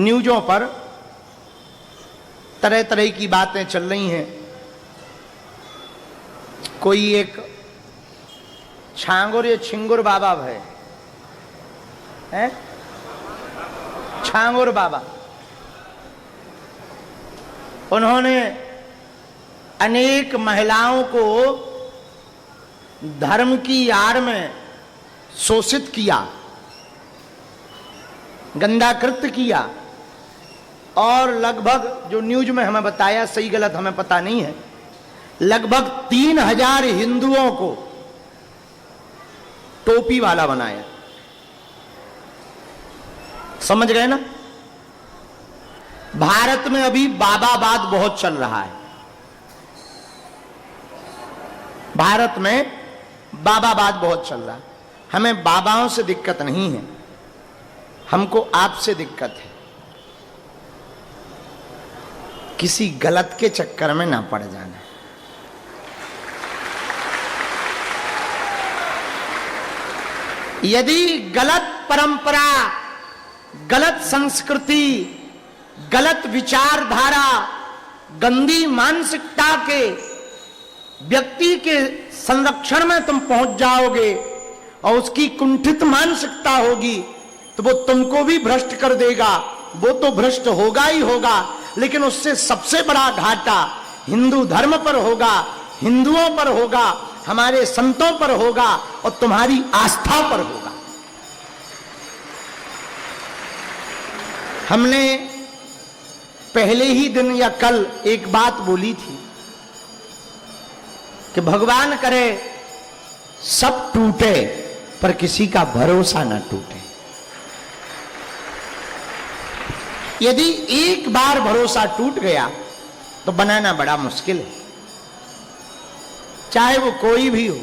न्यूज़ों पर तरह तरह की बातें चल रही हैं। कोई एक छांगुर या छिंगुर बाबा है छांगुर बाबा, उन्होंने अनेक महिलाओं को धर्म की आड़ में शोषित किया, गंदा कृत्य किया और लगभग, जो न्यूज में हमें बताया, सही गलत हमें पता नहीं है, लगभग 3000 हिंदुओं को टोपी वाला बनाया। समझ गए ना? भारत में अभी बाबावाद बहुत चल रहा है। भारत में बाबावाद बहुत चल रहा है। हमें बाबाओं से दिक्कत नहीं है, हमको आपसे दिक्कत है। किसी गलत के चक्कर में ना पड़ जाना। यदि गलत परंपरा, गलत संस्कृति, गलत विचारधारा, गंदी मानसिकता के व्यक्ति के संरक्षण में तुम पहुंच जाओगे और उसकी कुंठित मानसिकता होगी तो वो तुमको भी भ्रष्ट कर देगा। वो तो भ्रष्ट होगा ही होगा, लेकिन उससे सबसे बड़ा घाटा हिंदू धर्म पर होगा, हिंदुओं पर होगा, हमारे संतों पर होगा और तुम्हारी आस्था पर होगा। हमने पहले ही दिन या कल एक बात बोली थी कि भगवान करे सब टूटे पर किसी का भरोसा ना टूटे। यदि एक बार भरोसा टूट गया तो बनाना बड़ा मुश्किल है, चाहे वो कोई भी हो।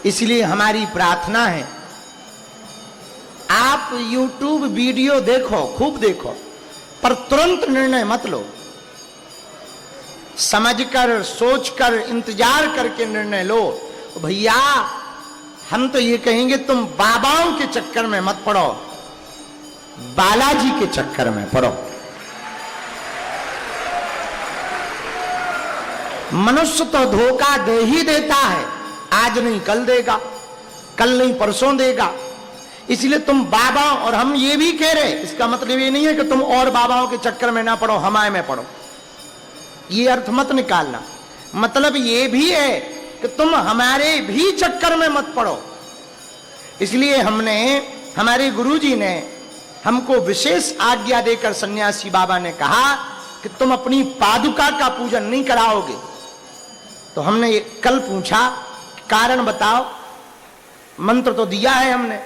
इसलिए हमारी प्रार्थना है, आप YouTube वीडियो देखो, खूब देखो, पर तुरंत निर्णय मत लो। समझकर, सोचकर, इंतजार करके निर्णय लो। भैया हम तो ये कहेंगे, तुम बाबाओं के चक्कर में मत पड़ो, बालाजी के चक्कर में पड़ो। मनुष्य तो धोखा दे ही देता है, आज नहीं कल देगा, कल नहीं परसों देगा। इसलिए तुम बाबा, और हम ये भी कह रहे, इसका मतलब ये नहीं है कि तुम और बाबाओं के चक्कर में ना पड़ो, हमारे में पड़ो, ये अर्थ मत निकालना। मतलब ये भी है कि तुम हमारे भी चक्कर में मत पड़ो। इसलिए हमने, हमारे गुरुजी ने हमको विशेष आज्ञा देकर सन्यासी बाबा ने कहा कि तुम अपनी पादुका का पूजन नहीं कराओगे। तो हमने कल पूछा, कारण बताओ। मंत्र तो दिया है हमने,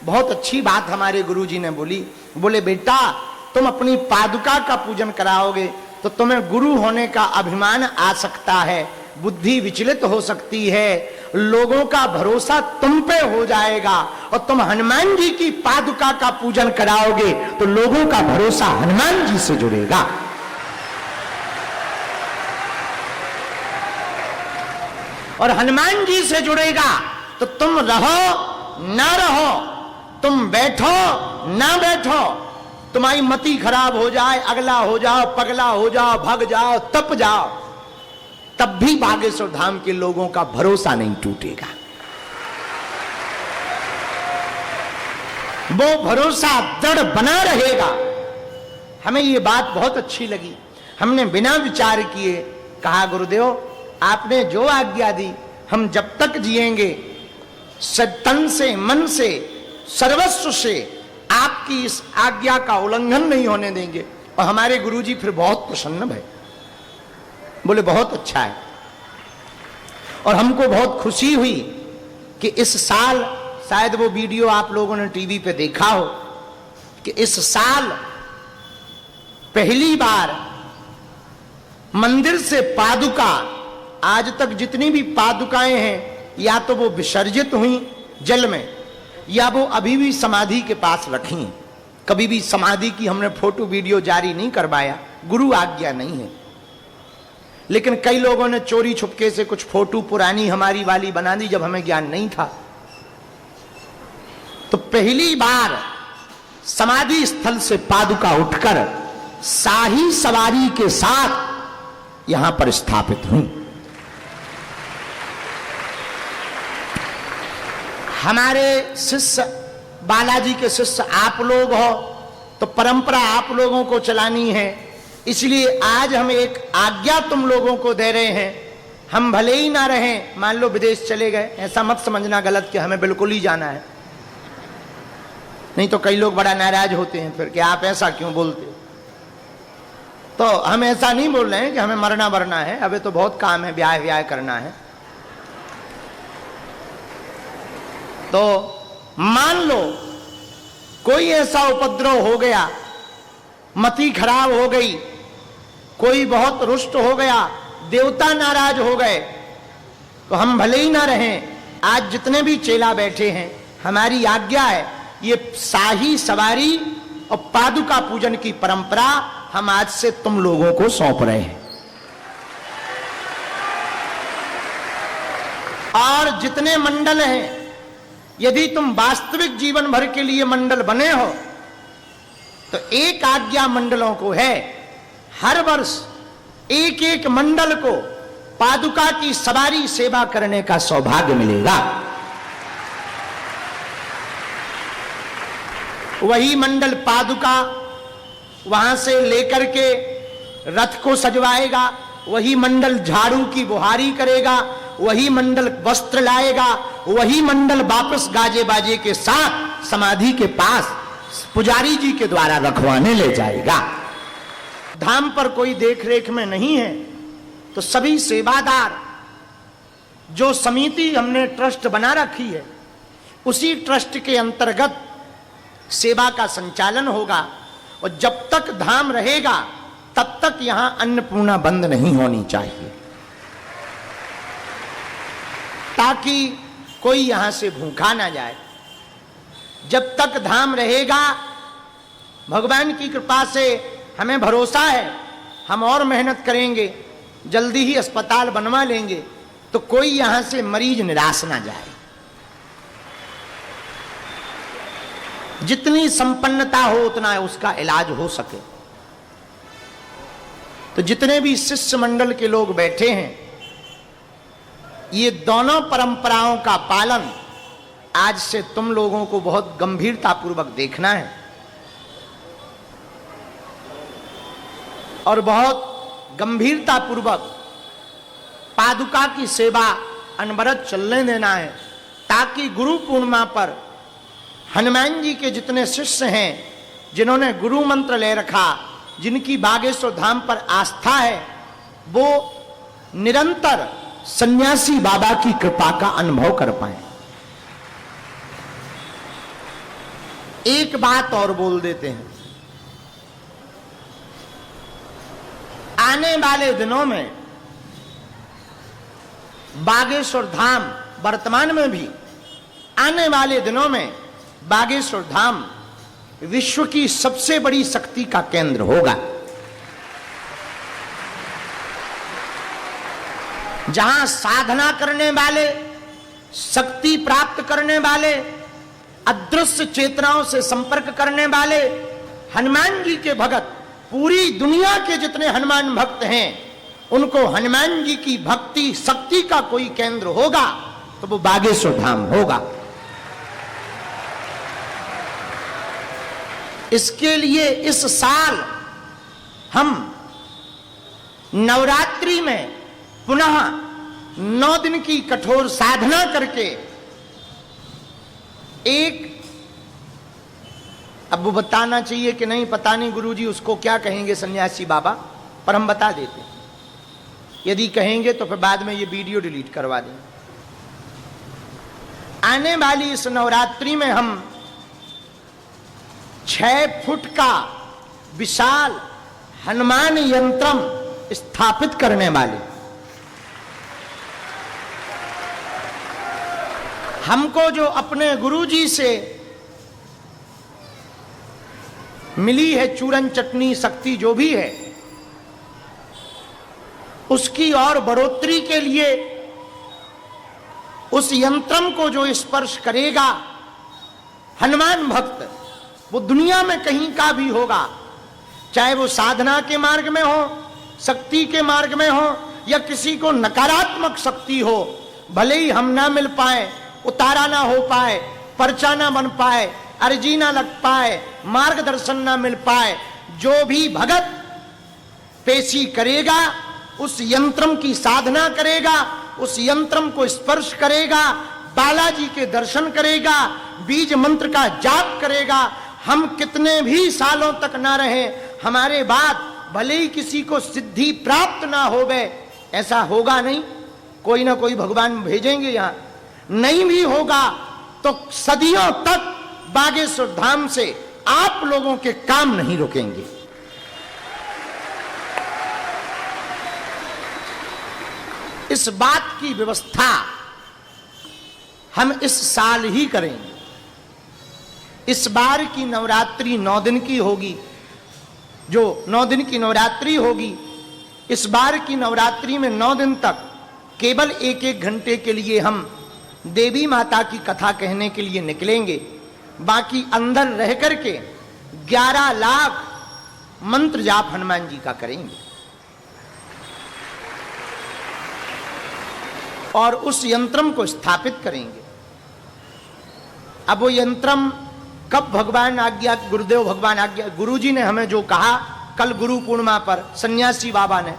बहुत अच्छी बात हमारे गुरुजी ने बोली। बोले बेटा, तुम अपनी पादुका का पूजन कराओगे तो तुम्हें गुरु होने का अभिमान आ सकता है, बुद्धि विचलित हो सकती है, लोगों का भरोसा तुम पे हो जाएगा। और तुम हनुमान जी की पादुका का पूजन कराओगे तो लोगों का भरोसा हनुमान जी से जुड़ेगा। और हनुमान जी से जुड़ेगा तो तुम रहो ना रहो, तुम बैठो ना बैठो, तुम्हारी मति खराब हो जाए, अगला हो जाओ, पगला हो जाओ, भग जाओ, तप जाओ, तब भी बागेश्वर धाम के लोगों का भरोसा नहीं टूटेगा। वो भरोसा दृढ़ बना रहेगा। हमें ये बात बहुत अच्छी लगी। हमने बिना विचार किए कहा, गुरुदेव आपने जो आज्ञा दी, हम जब तक जिएंगे तन से, मन से, सर्वस्व से आपकी इस आज्ञा का उल्लंघन नहीं होने देंगे। और हमारे गुरुजी फिर बहुत प्रसन्न भये, बोले बहुत अच्छा है। और हमको बहुत खुशी हुई कि इस साल, शायद वो वीडियो आप लोगों ने टीवी पे देखा हो, कि इस साल पहली बार मंदिर से पादुका, आज तक जितनी भी पादुकाएं हैं, या तो वो विसर्जित हुई जल में, या वो अभी भी समाधि के पास रखी हैं। कभी भी समाधि की हमने फोटो वीडियो जारी नहीं करवाया, गुरु आज्ञा नहीं है। लेकिन कई लोगों ने चोरी छुपके से कुछ फोटो पुरानी हमारी वाली बना दी, जब हमें ज्ञान नहीं था। तो पहली बार समाधि स्थल से पादुका उठकर शाही सवारी के साथ यहां पर स्थापित हुई। हमारे शिष्य, बालाजी के शिष्य आप लोग हो, तो परंपरा आप लोगों को चलानी है, इसलिए आज हम एक आज्ञा तुम लोगों को दे रहे हैं। हम भले ही ना रहें, मान लो विदेश चले गए, ऐसा मत समझना गलत कि हमें बिल्कुल ही जाना है, नहीं तो कई लोग बड़ा नाराज होते हैं फिर कि आप ऐसा क्यों बोलते हो। तो हम ऐसा नहीं बोल रहे हैं कि हमें मरना वरना है, अबे तो बहुत काम है, ब्याह व्याह करना है। तो मान लो कोई ऐसा उपद्रव हो गया, मति खराब हो गई, कोई बहुत रुष्ट हो गया, देवता नाराज हो गए, तो हम भले ही ना रहें, आज जितने भी चेला बैठे हैं, हमारी आज्ञा है, ये शाही सवारी और पादुका पूजन की परंपरा हम आज से तुम लोगों को सौंप रहे हैं। और जितने मंडल हैं, यदि तुम वास्तविक जीवन भर के लिए मंडल बने हो, तो एक आज्ञा मंडलों को है, हर वर्ष एक एक मंडल को पादुका की सवारी सेवा करने का सौभाग्य मिलेगा। वही मंडल पादुका वहां से लेकर के रथ को सजवाएगा, वही मंडल झाड़ू की बुहारी करेगा, वही मंडल वस्त्र लाएगा, वही मंडल वापस गाजे बाजे के साथ समाधि के पास पुजारी जी के द्वारा रखवाने ले जाएगा। धाम पर कोई देख रेख में नहीं है, तो सभी सेवादार, जो समिति हमने ट्रस्ट बना रखी है, उसी ट्रस्ट के अंतर्गत सेवा का संचालन होगा। और जब तक धाम रहेगा तब तक यहां अन्नपूर्णा बंद नहीं होनी चाहिए, ताकि कोई यहां से भूखा ना जाए। जब तक धाम रहेगा, भगवान की कृपा से हमें भरोसा है, हम और मेहनत करेंगे, जल्दी ही अस्पताल बनवा लेंगे, तो कोई यहां से मरीज निराश ना जाए। जितनी संपन्नता हो उतना उसका इलाज हो सके। तो जितने भी शिष्य मंडल के लोग बैठे हैं, ये दोनों परंपराओं का पालन आज से तुम लोगों को बहुत गंभीरता पूर्वक देखना है और बहुत गंभीरता पूर्वक पादुका की सेवा अनवरत चलने देना है, ताकि गुरु पूर्णिमा पर हनुमान जी के जितने शिष्य हैं, जिन्होंने गुरु मंत्र ले रखा, जिनकी बागेश्वर धाम पर आस्था है, वो निरंतर सन्यासी बाबा की कृपा का अनुभव कर पाए। एक बात और बोल देते हैं, आने वाले दिनों में बागेश्वर धाम, वर्तमान में भी आने वाले दिनों में बागेश्वर धाम विश्व की सबसे बड़ी शक्ति का केंद्र होगा, जहां साधना करने वाले, शक्ति प्राप्त करने वाले, अदृश्य चेतनाओं से संपर्क करने वाले हनुमान जी के भक्त, पूरी दुनिया के जितने हनुमान भक्त हैं, उनको हनुमान जी की भक्ति शक्ति का कोई केंद्र होगा तो वो बागेश्वर धाम होगा। इसके लिए इस साल हम नवरात्रि में पुनः 9 दिन की कठोर साधना करके एक, अब वो बताना चाहिए कि नहीं पता नहीं गुरुजी उसको क्या कहेंगे सन्यासी बाबा, पर हम बता देते, यदि कहेंगे तो फिर बाद में ये वीडियो डिलीट करवा देंगे। आने वाली इस नवरात्रि में हम 6 फुट का विशाल हनुमान यंत्रम स्थापित करने वाले, हमको जो अपने गुरुजी से मिली है चूरन चटनी शक्ति जो भी है, उसकी और बढ़ोतरी के लिए उस यंत्रम को जो स्पर्श करेगा हनुमान भक्त, वो दुनिया में कहीं का भी होगा, चाहे वो साधना के मार्ग में हो, शक्ति के मार्ग में हो, या किसी को नकारात्मक शक्ति हो, भले ही हम ना मिल पाए, उतारा ना हो पाए, पर्चा ना बन पाए, अर्जी ना लग पाए, मार्गदर्शन ना मिल पाए, जो भी भगत पेशी करेगा, उस यंत्रम की साधना करेगा, उस यंत्रम को स्पर्श करेगा, बालाजी के दर्शन करेगा, बीज मंत्र का जाप करेगा, हम कितने भी सालों तक ना रहे, हमारे बाद भले ही किसी को सिद्धि प्राप्त ना होवे, ऐसा होगा नहीं, कोई ना कोई भगवान भेजेंगे यहां, नहीं भी होगा तो सदियों तक बागेश्वर धाम से आप लोगों के काम नहीं रुकेंगे। इस बात की व्यवस्था हम इस साल ही करेंगे। इस बार की नवरात्रि 9 दिन की होगी, जो 9 दिन की नवरात्रि होगी, इस बार की नवरात्रि में 9 दिन तक केवल 1-1 घंटे के लिए हम देवी माता की कथा कहने के लिए निकलेंगे, बाकी अंदर रह करके 11 लाख मंत्र जाप हनुमान जी का करेंगे और उस यंत्रम को स्थापित करेंगे। अब वो यंत्रम कब भगवान आज्ञा, गुरुदेव भगवान आज्ञा, गुरुजी ने हमें जो कहा कल गुरु पूर्णिमा पर, सन्यासी बाबा ने,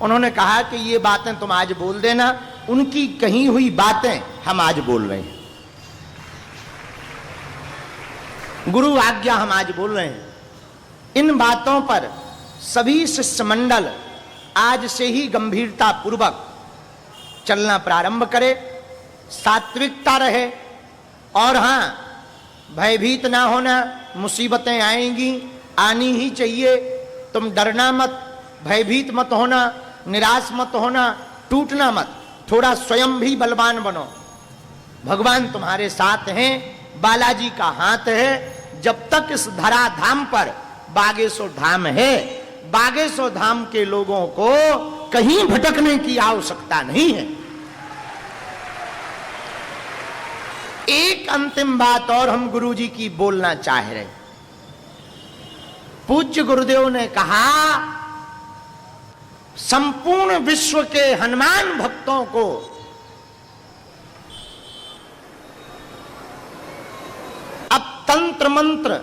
उन्होंने कहा कि ये बातें तुम आज बोल देना, उनकी कही हुई बातें हम आज बोल रहे हैं, गुरु आज्ञा हम आज बोल रहे हैं। इन बातों पर सभी शिष्य मंडल आज से ही गंभीरता पूर्वक चलना प्रारंभ करे, सात्विकता रहे, और हां भयभीत ना होना, मुसीबतें आएंगी, आनी ही चाहिए, तुम डरना मत, भयभीत मत होना, निराश मत होना, टूटना मत, थोड़ा स्वयं भी बलवान बनो, भगवान तुम्हारे साथ हैं, बालाजी का हाथ है। जब तक इस धरा धाम पर बागेश्वर धाम है, बागेश्वर धाम के लोगों को कहीं भटकने की आवश्यकता नहीं है। एक अंतिम बात और हम गुरुजी की बोलना चाह रहे। पूज्य गुरुदेव ने कहा, संपूर्ण विश्व के हनुमान भक्तों को अब तंत्र मंत्र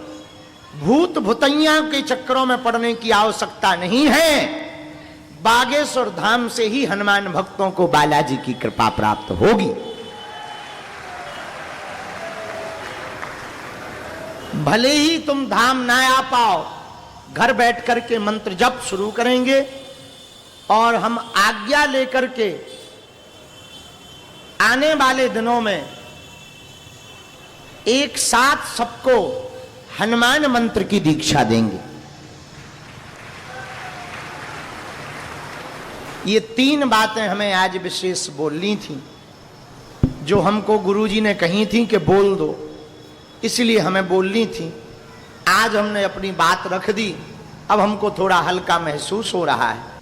भूत भुतैया के चक्करों में पड़ने की आवश्यकता नहीं है, बागेश्वर धाम से ही हनुमान भक्तों को बालाजी की कृपा प्राप्त होगी। भले ही तुम धाम ना आ पाओ, घर बैठ करके मंत्र जप शुरू करेंगे और हम आज्ञा लेकर के आने वाले दिनों में एक साथ सबको हनुमान मंत्र की दीक्षा देंगे। ये 3 बातें हमें आज विशेष बोलनी थी, जो हमको गुरुजी ने कही थी कि बोल दो, इसलिए हमें बोलनी थी। आज हमने अपनी बात रख दी, अब हमको थोड़ा हल्का महसूस हो रहा है।